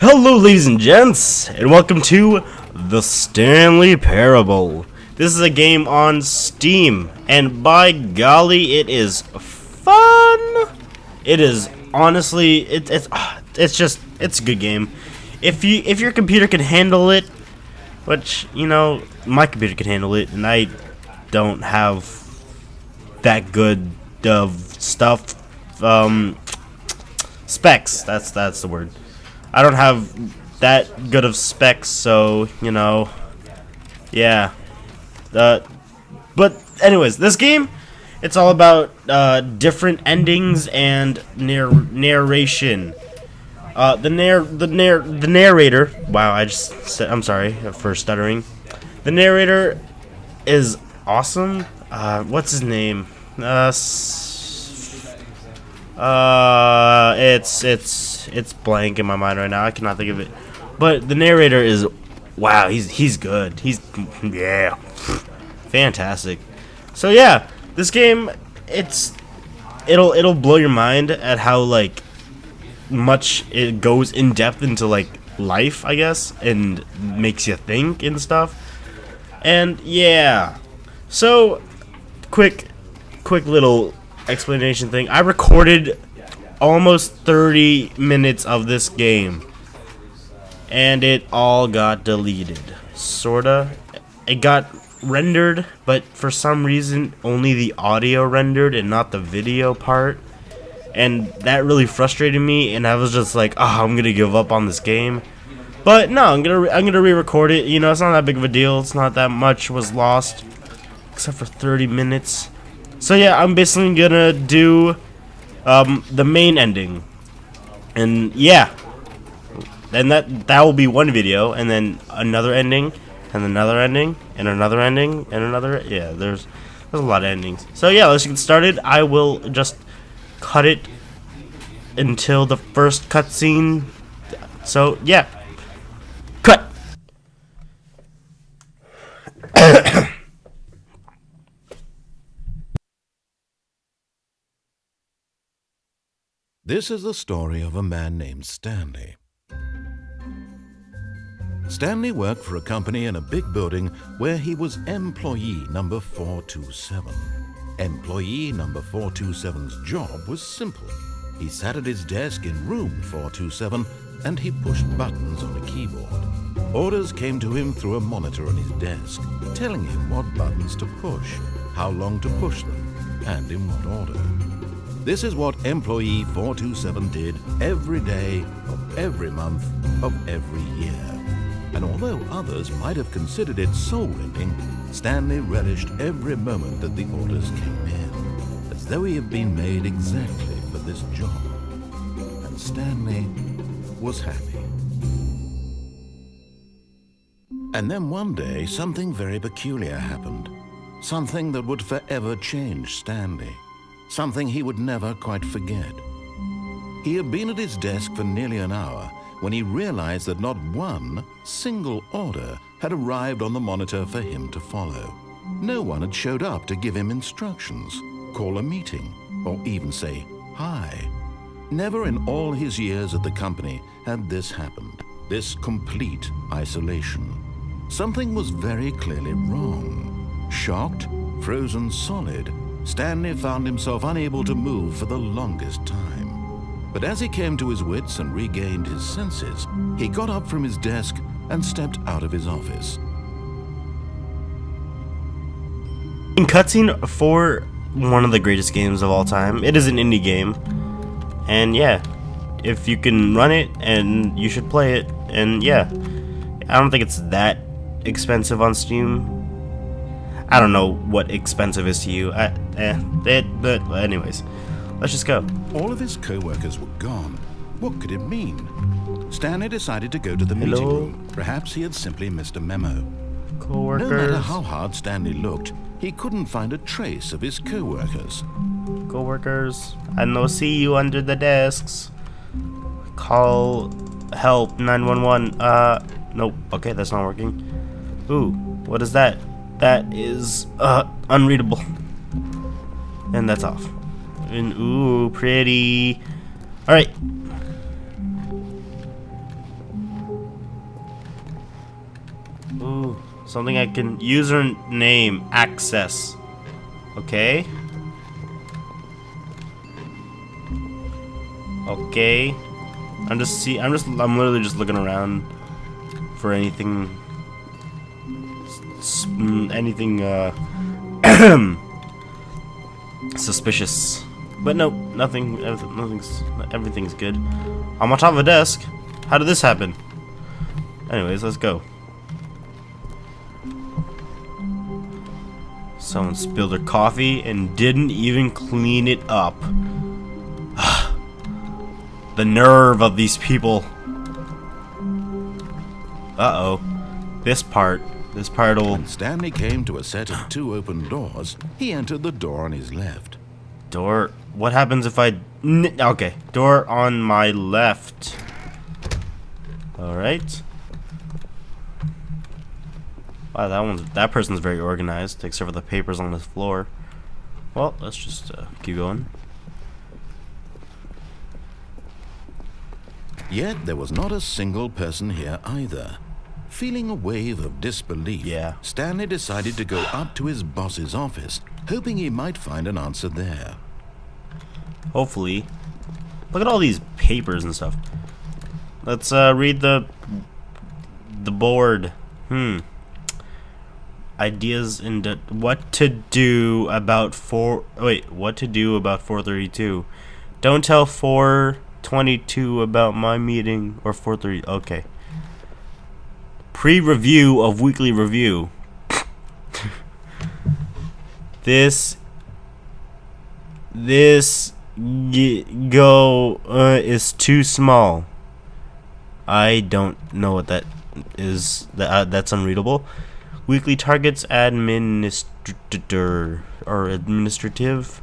Hello, ladies and gents, and welcome to the Stanley Parable. This is a game on Steam, and by golly, it is fun. It is honestly, it's a good game. If your computer can handle it, which my computer can handle it, and I don't have that good of stuff. Specs. That's the word. I don't have that good of specs, so yeah. But anyways, this game, it's all about different endings and narration. The narrator. Wow, I'm sorry for stuttering. The narrator is awesome. What's his name? It's blank in my mind right now. I cannot think of it. But the narrator is, wow, he's good. Yeah, fantastic. So yeah, this game, it'll blow your mind at how much it goes in depth into life, I guess, and makes you think and stuff. And yeah, so quick little explanation thing. I recorded almost 30 minutes of this game, and it all got deleted. Sorta. It got rendered, but for some reason only the audio rendered and not the video part, and that really frustrated me, and I was just like, oh, I'm gonna give up on this game. But no, I'm gonna re-record it. It's not that big of a deal. It's not that much was lost, except for 30 minutes. So yeah, I'm basically gonna do the main ending, and yeah, and that will be one video, and then another ending, and another ending, and another ending, and another. Yeah, there's a lot of endings. So yeah, let's get started. I will just cut it until the first cutscene. So yeah, cut. This is the story of a man named Stanley. Stanley worked for a company in a big building where he was employee number 427. Employee number 427's job was simple. He sat at his desk in room 427 and he pushed buttons on a keyboard. Orders came to him through a monitor on his desk, telling him what buttons to push, how long to push them, and in what order. This is what employee 427 did every day of every month of every year. And although others might have considered it soul-rending, Stanley relished every moment that the orders came in, as though he had been made exactly for this job. And Stanley was happy. And then one day, something very peculiar happened. Something that would forever change Stanley. Something he would never quite forget. He had been at his desk for nearly an hour when he realized that not one single order had arrived on the monitor for him to follow. No one had showed up to give him instructions, call a meeting, or even say hi. Never in all his years at the company had this happened, this complete isolation. Something was very clearly wrong. Shocked, frozen solid, Stanley found himself unable to move for the longest time. But as he came to his wits and regained his senses, he got up from his desk and stepped out of his office. In cutscene for one of the greatest games of all time. It is an indie game, and yeah, if you can run it, and you should play it. And yeah, I don't think it's that expensive on Steam. I don't know what expensive is to you. But anyways, let's just go. All of his co-workers were gone. What could it mean? Stanley decided to go to the meeting room. Perhaps he had simply missed a memo. Co-workers. No matter how hard Stanley looked, he couldn't find a trace of his co-workers. Co-workers, I no see you under the desks. Call help 911. Nope. Okay, that's not working. Ooh, what is that? That is unreadable. And that's off. And ooh, pretty. All right. Something I can username access. Okay. Okay. I'm literally just looking around for anything suspicious. But no, nothing. Everything's good. I'm on top of a desk. How did this happen? Anyways, let's go. Someone spilled their coffee and didn't even clean it up. The nerve of these people. Uh-oh. This part will... When Stanley came to a set of 2 open doors, he entered the door on his left. Door... What happens if I... Okay. Door on my left. Alright. Wow, that person's very organized, except for the papers on the floor. Well, let's just keep going. Yet there was not a single person here either. Feeling a wave of disbelief, Stanley decided to go up to his boss's office, hoping he might find an answer there. Hopefully. Look at all these papers and stuff. Let's read the board. Ideas in what to do about 432. Don't tell 422 about my meeting, or 430. Okay. Pre-review of weekly review. This is too small. I don't know what that is. That's unreadable. Weekly targets administrative.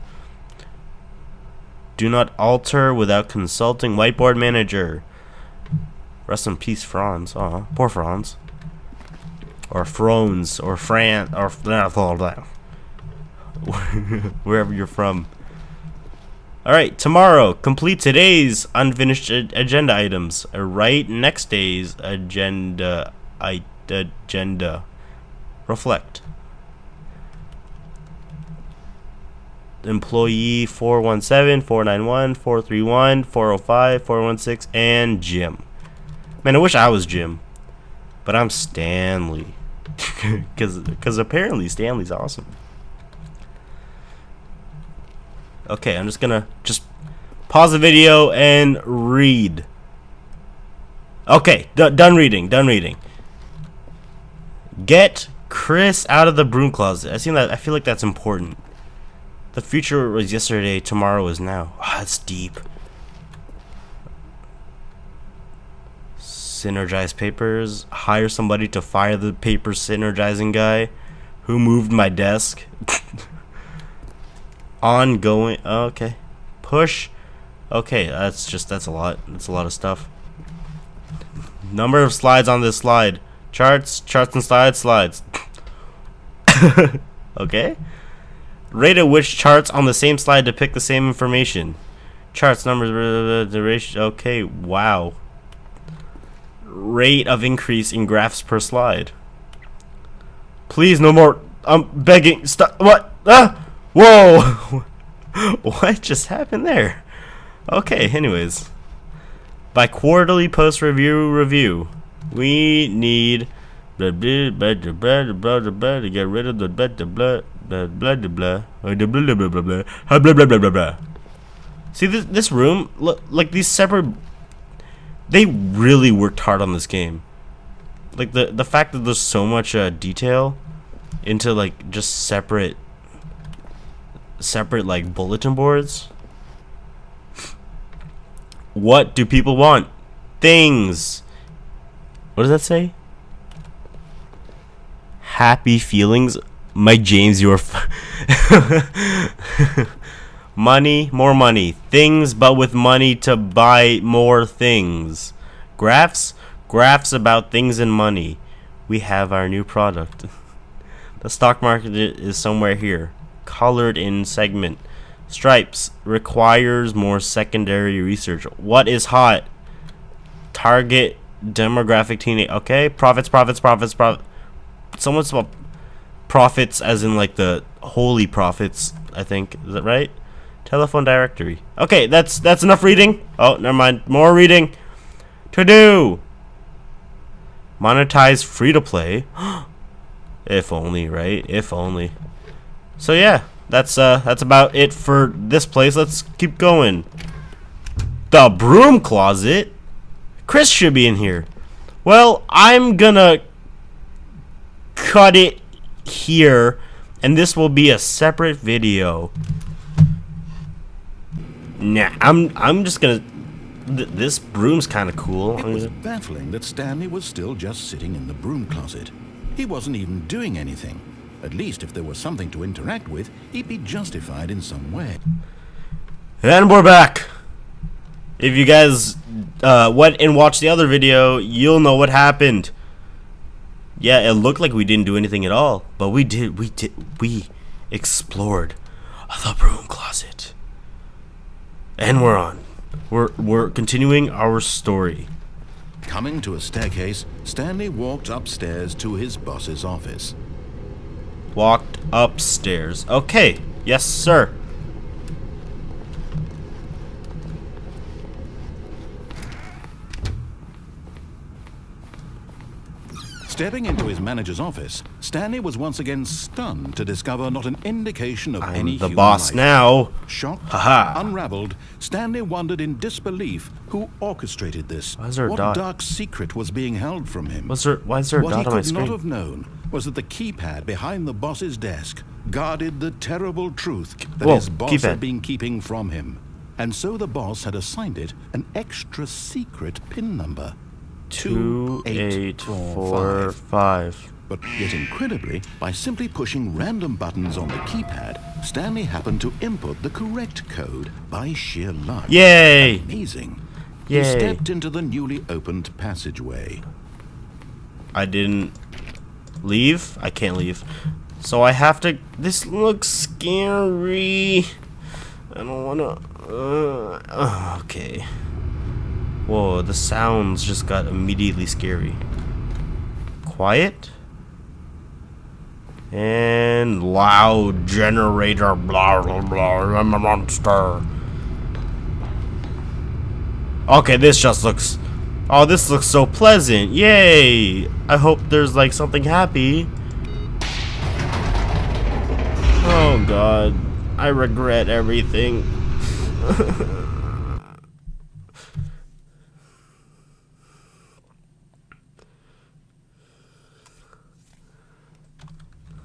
Do not alter without consulting whiteboard manager. Rest in peace, Franz. Oh, poor Franz. Or Frones. Or Fran. Or wherever you're from. Alright, tomorrow, complete today's unfinished agenda items. Write next day's agenda. Reflect. Employee 417, 491, 431, 405, 416, and Jim. Man, I wish I was Jim. But I'm Stanley. Because apparently Stanley's awesome. Okay, I'm just gonna pause the video and read. Okay, done reading. Get Chris out of the broom closet. I feel like that's important. The future was yesterday, tomorrow is now. That's deep. Synergize papers. Hire somebody to fire the paper synergizing guy who moved my desk. Ongoing. Okay. Push. Okay, that's a lot. That's a lot of stuff. Number of slides on this slide. Charts and slides. Okay. Rate at which charts on the same slide depict the same information. Charts, numbers, duration. Okay, wow. Rate of increase in graphs per slide. Please, no more. I'm begging. Stop. What? Ah! Whoa! What just happened there? Okay, anyways. By quarterly post review. We need to get rid of the See this room, look, like these separate. They really worked hard on this game. Like the fact that there's so much detail into like just separate like bulletin boards. What do people want? Things. What does that say? Happy feelings. Mike James, you're money, more money. Things, but with money to buy more things. Graphs about things and money. We have our new product. The stock market is somewhere here. Colored in segment. Stripes requires more secondary research. What is hot? Target demographic teenage. Okay, profits. someone spelled prophets as in like the holy prophets, I think. Is that right? Telephone directory. Okay, that's enough reading. Oh, never mind. More reading to do. Monetize free to play. If only, right? If only. So yeah, that's about it for this place. Let's keep going. The broom closet. Chris should be in here. Well, I'm gonna cut it here, and this will be a separate video. Nah, I'm just gonna. This broom's kind of cool. It was baffling that Stanley was still just sitting in the broom closet. He wasn't even doing anything. At least if there was something to interact with, he'd be justified in some way. And we're back. If you guys went and watched the other video, you'll know what happened. Yeah, it looked like we didn't do anything at all, but we did. We explored the broom closet, and we're on. We're continuing our story. Coming to a staircase, Stanley walked upstairs to his boss's office. Walked upstairs. Okay. Yes, sir. Stepping into his manager's office, Stanley was once again stunned to discover not an indication of any I'm the human boss life. now. Shocked, Haha. unraveled, Stanley wondered in disbelief who orchestrated this. Why is there a what dot? dark secret was being held from him? Why is there a What dot he on my could not screen? have known was that the keypad behind the boss's desk guarded the terrible truth that Whoa, his boss keypad. had been keeping from him. And so the boss had assigned it an extra secret PIN number. 2845. But yet incredibly, by simply pushing random buttons on the keypad, Stanley happened to input the correct code by sheer luck. Yay! Amazing. Yay. He stepped into the newly opened passageway. I didn't leave. I can't leave. So I have to. This looks scary. I don't wanna. Okay. Whoa, the sounds just got immediately scary. Quiet. And loud generator. Blah blah blah. I'm a monster. Okay, this just looks. Oh, this looks so pleasant. Yay! I hope there's like something happy. Oh god. I regret everything.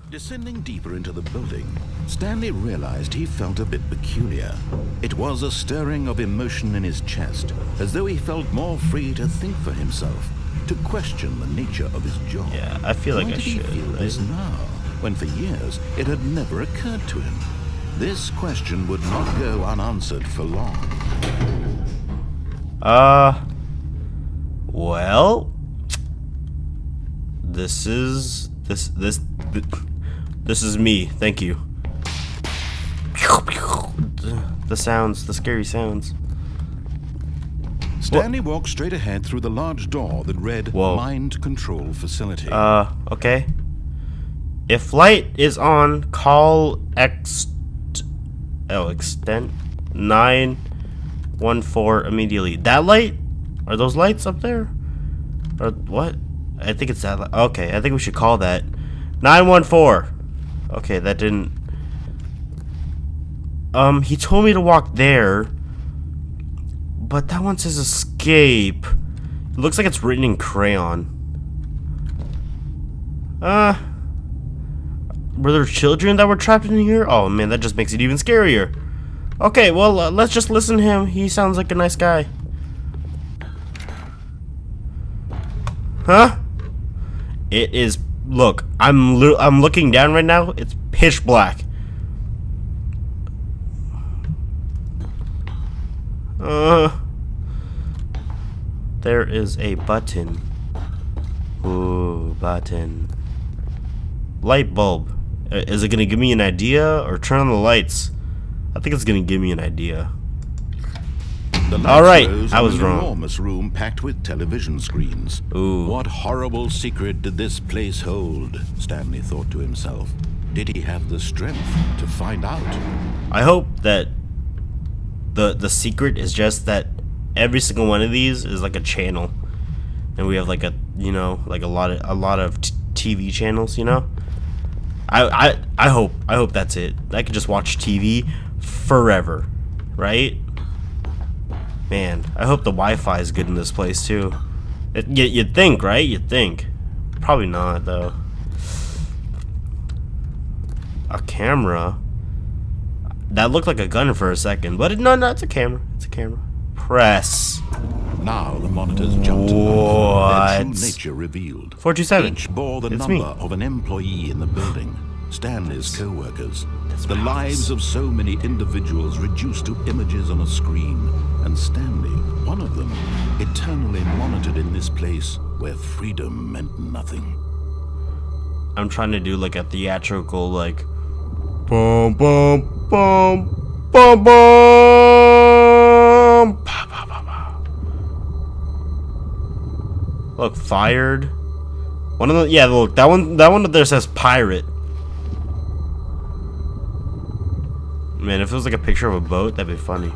Descending deeper into the building, Stanley realized he felt a bit peculiar. It was a stirring of emotion in his chest, as though he felt more free to think for himself, to question the nature of his job. Yeah, I feel like Why I did he should, feel this right? now, when for years it had never occurred to him? This question would not go unanswered for long. Well, this is me. Thank you. The sounds, the scary sounds. Stanley walked straight ahead through the large door that read Whoa. Mind Control Facility. Okay. If light is on, call extent 914 immediately. That light? Are those lights up there? Or what? I think it's that light. Okay, I think we should call that 914. Okay, that didn't. He told me to walk there, but that one says escape. It looks like it's written in crayon. Were there children that were trapped in here? Oh man, that just makes it even scarier. Okay, well, let's just listen to him. He sounds like a nice guy. Huh? It is. Look, I'm looking down right now. It's pitch black. There is a button. Ooh, button. Light bulb. Is it gonna give me an idea or turn on the lights? I think it's gonna give me an idea. The lights Alright, rose I in was an wrong. enormous room packed with television screens. Ooh. What horrible secret did this place hold? Stanley thought to himself. Did he have the strength to find out? I hope that the secret is just that every single one of these is like a channel, and we have like a like a lot of TV channels. I hope that's it. I could just watch TV forever, right? Man, I hope the Wi-Fi is good in this place too. You'd think, right? You'd think. Probably not though. A camera. That looked like a gun for a second, but no, it's a camera. It's a camera. Press. Now the monitors jumped to life, their true nature revealed. 427. Each bore the It's number me. of an employee in the building. Stanley's co-workers. The lives of so many individuals reduced to images on a screen. And Stanley, one of them, eternally monitored in this place where freedom meant nothing. I'm trying to do like a theatrical like boom boom boom boom boom. Pa, pa, pa, pa. Look, fired. One of the look, that one up there says pirate. Man, if it was like a picture of a boat, that'd be funny.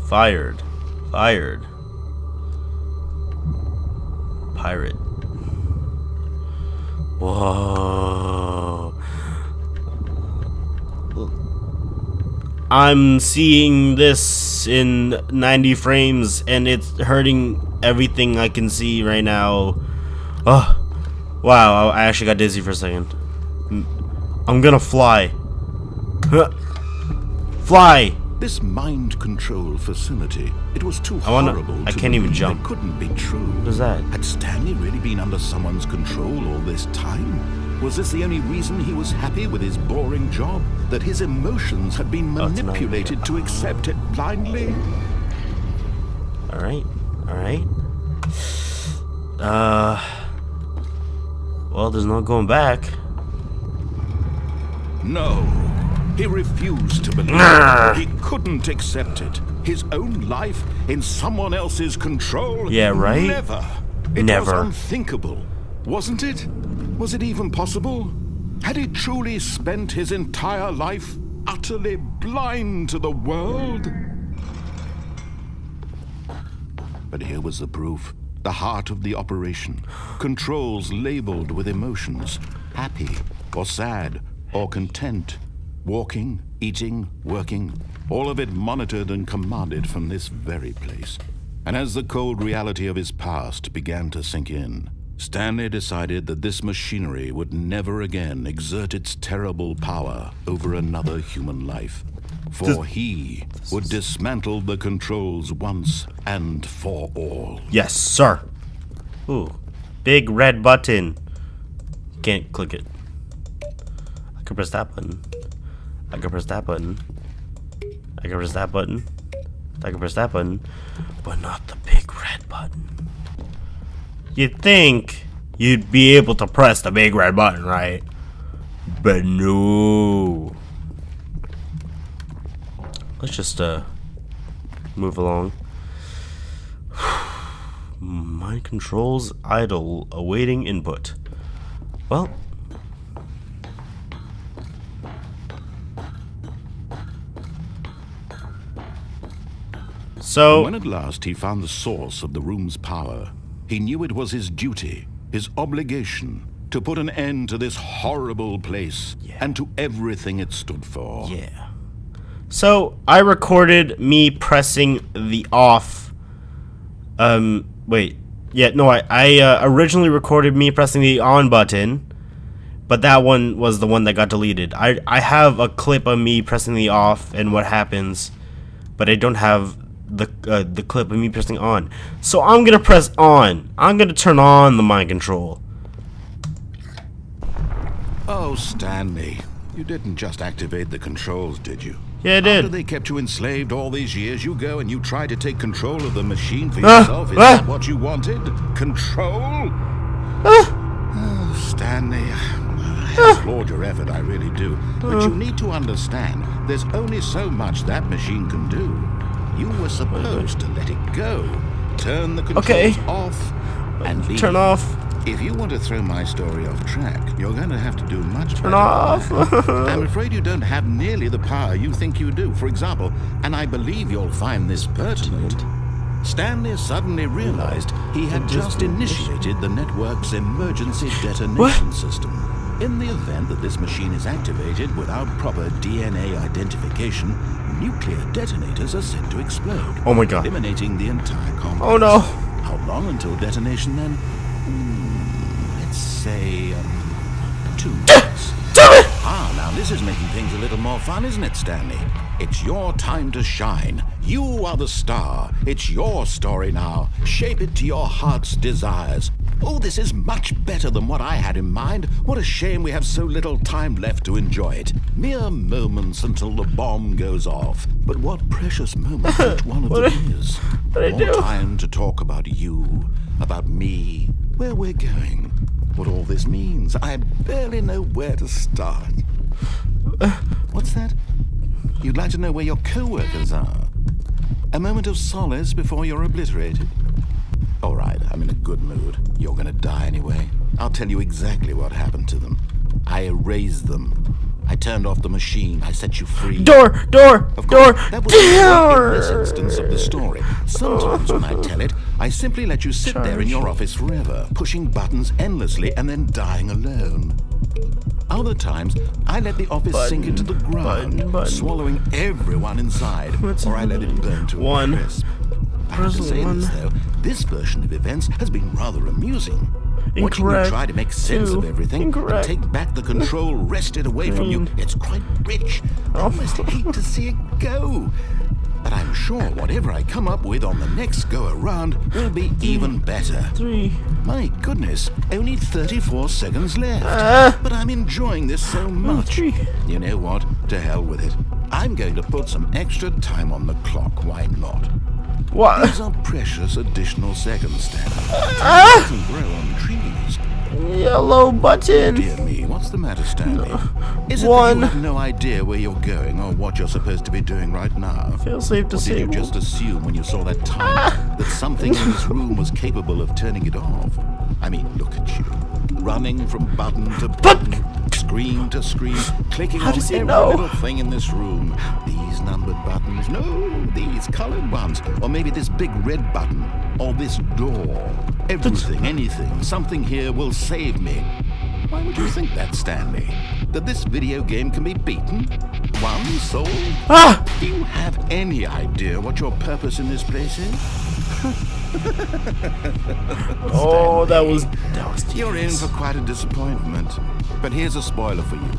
Fired. Fired. Pirate. Whoa. I'm seeing this in 90 frames and it's hurting everything I can see right now. Oh. Wow, I actually got dizzy for a second. I'm gonna fly. Fly! This mind control facility, it was too horrible I to can't even believe jump. It couldn't be true. What is that? Had Stanley really been under someone's control all this time? Was this the only reason he was happy with his boring job? That his emotions had been manipulated to accept it blindly? Alright, alright. Well, there's no going back. No. He refused to believe it. He couldn't accept it. His own life in someone else's control? Yeah, right? Never. It Never. was unthinkable, wasn't it? Was it even possible? Had he truly spent his entire life utterly blind to the world? But here was the proof. The heart of the operation. Controls labeled with emotions. Happy or sad or content. Walking, eating, working, all of it monitored and commanded from this very place. And as the cold reality of his past began to sink in, Stanley decided that this machinery would never again exert its terrible power over another human life. For he would dismantle the controls once and for all. Yes, sir. Ooh. Big red button. Can't click it. I can press that button. I can press that button. I can press that button. I can press that button. But not the big red button. You'd think you'd be able to press the big red button, right? But no. Let's just move along. Mind controls idle, awaiting input. Well, so when at last he found the source of the room's power, he knew it was his duty, his obligation, to put an end to this horrible place and to everything it stood for. yeah. So I recorded me pressing the off. Wait. Yeah, no, I originally recorded me pressing the on button, but that one was the one that got deleted. I have a clip of me pressing the off and what happens, but I don't have the clip of me pressing on. So I'm gonna press on. I'm gonna turn on the mind control. Oh, Stanley, you didn't just activate the controls, did you? Yeah, I did. After they kept you enslaved all these years, you go and you try to take control of the machine for yourself. Is that what you wanted? Control? Oh, Stanley, I applaud your effort, I really do. But you need to understand, there's only so much that machine can do. You were supposed to let it go. Turn the controls off and leave. Turn off. If you want to throw my story off track, you're going to have to do much better. Turn off. I'm afraid you don't have nearly the power you think you do. For example, and I believe you'll find this pertinent, Stanley suddenly realized he had just initiated the network's emergency detonation system. In the event that this machine is activated without proper DNA identification, nuclear detonators are said to explode. Oh my god. Eliminating the entire complex. Oh no. How long until detonation then? Let's say 2 minutes. Ah, now this is making things a little more fun, isn't it, Stanley? It's your time to shine. You are the star. It's your story now. Shape it to your heart's desires. Oh, this is much better than what I had in mind. What a shame we have so little time left to enjoy it. Mere moments until the bomb goes off. But what precious moments each one of them is. More time to talk about you, about me, where we're going, what all this means. I barely know where to start. What's that? You'd like to know where your co-workers are? A moment of solace before you're obliterated? All right, I'm in a good mood. You're gonna die anyway. I'll tell you exactly what happened to them. I erased them. I turned off the machine. I set you free. Door! Of course, that was in this instance of the story. Sometimes when I tell it, I simply let you sit there in your office forever, pushing buttons endlessly and then dying alone. Other times, I let the office sink into the ground, swallowing everyone inside, or I let it burn to a crisp. I have to say this, though, this version of events has been rather amusing. Watching you try to make sense of everything and take back the control wrested away from you, it's quite rich. I almost hate to see it go. But I'm sure whatever I come up with on the next go-around will be even better. My goodness, only 34 seconds left. But I'm enjoying this so much. You know what? To hell with it. I'm going to put some extra time on the clock. Why not? What? These are precious additional seconds, Stanley. Time doesn't grow on trees. Yellow button. Dear me, what's the matter, Stanley? Is it that you have no idea where you're going or what you're supposed to be doing right now? Feel safe to say. Did you just assume when you saw that timer that something in this room was capable of turning it off? I mean, look at you. Running from button to button, screen to screen, clicking on every little thing in this room. These numbered buttons, no, these colored ones. Or maybe this big red button, or this door. Everything, anything, something here will save me. Why would you think that, Stanley? That this video game can be beaten? Won, sold? Do you have any idea what your purpose in this place is? Oh, that was genius. You're in for quite a disappointment. But here's a spoiler for you.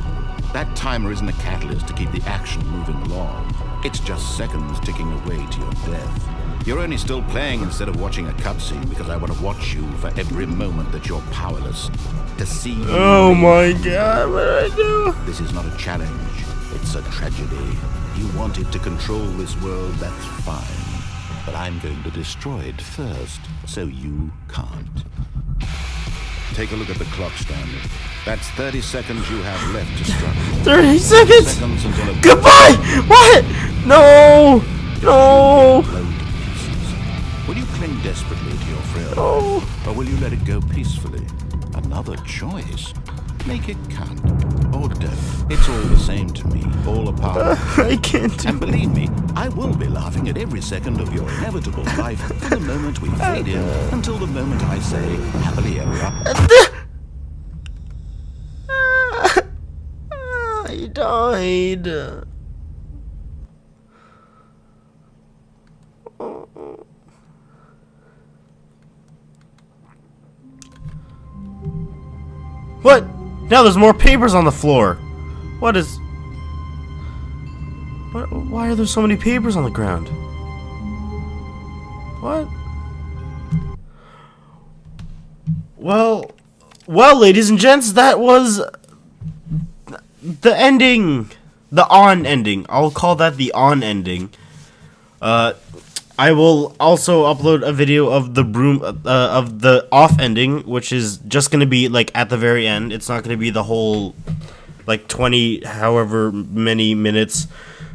That timer isn't a catalyst to keep the action moving along. It's just seconds ticking away to your death. You're only still playing instead of watching a cutscene because I want to watch you for every moment that you're powerless. To see you. Oh my god, what did I do? This is not a challenge. It's a tragedy. You wanted to control this world, that's fine. But I'm going to destroy it first, so you can't. Take a look at the clock, Stanley. That's 30 seconds you have left to struggle. 30 seconds? Until Goodbye! What? No! No! Will you cling desperately to your friend? No. Or will you let it go peacefully? Another choice. Make it count. Or don't. It's all the same to me. All a part of I can't do it. And believe me, I will be laughing at every second of your inevitable life from the moment we fade in until the moment I say, happily ever after. I died. What? Now there's more papers on the floor. What is... What? Why are there so many papers on the ground? What? Well, ladies and gents, that was the ending. The on ending. I'll call that the on ending. I I will also upload a video of the broom of the off ending, which is just gonna be like at the very end. It's not gonna be the whole like 20 however many minutes.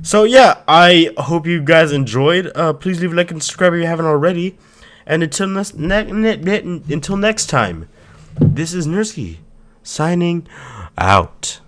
So yeah, I hope you guys enjoyed. Please leave a like and subscribe if you haven't already. And until next time, this is Nursky signing out.